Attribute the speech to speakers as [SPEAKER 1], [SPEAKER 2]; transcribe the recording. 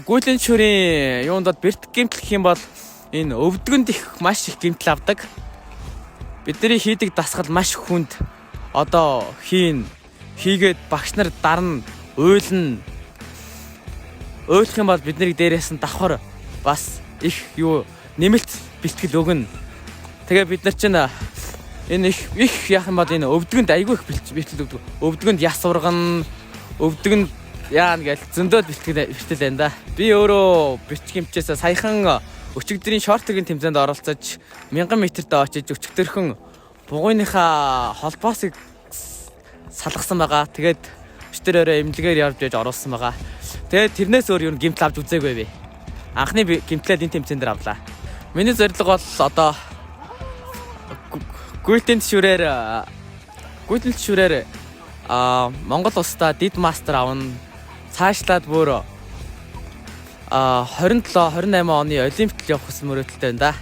[SPEAKER 1] гүйлийн шүрийн юунд бэрт гэмтлэх юм бол энэ өвдгөнд их маш их гэмтэл авдаг. Бидний хийдэг дасгал маш хүнд. Одоо хийгээд багш нар дарна, уйлна. Уйлах юм бол бидний дээрээс нь давхар бас их нэмэлт бэлтгэл өгнө. Тэгээ бид нар чинь энэ их яах юм бол энэ өвдгөнд айгүй их бэлтгэл өгдөг. Өвдгөнд яс ургана, өвдгөнд яана гэж зөндөө бэлтгэл байна да. Би өөрөө бэлтгэл хэмжээсээ саяхан өчигдрийн шортгийн тэмцээнд оролцож 1000 метрт очиж өчигдөрхөн бугууныхаа холбоосыг салгасан байгаа. Тэгээд өчтөр эмнэлгээр явж яж оруулсан байгаа. Тэгээд тэрнээс өөр юу гэмтэл авч үзээгүй би. Анхны гэмтлээд энэ тэмцээн дээр авлаа. Миний зорилго бол одоо гүйлийн тишүүрээр Монгол улстай дид мастер авна. Цаашлаад бүр 27 28 оны олимпиад явах хүсэл мөрөөдөлтэй байна да.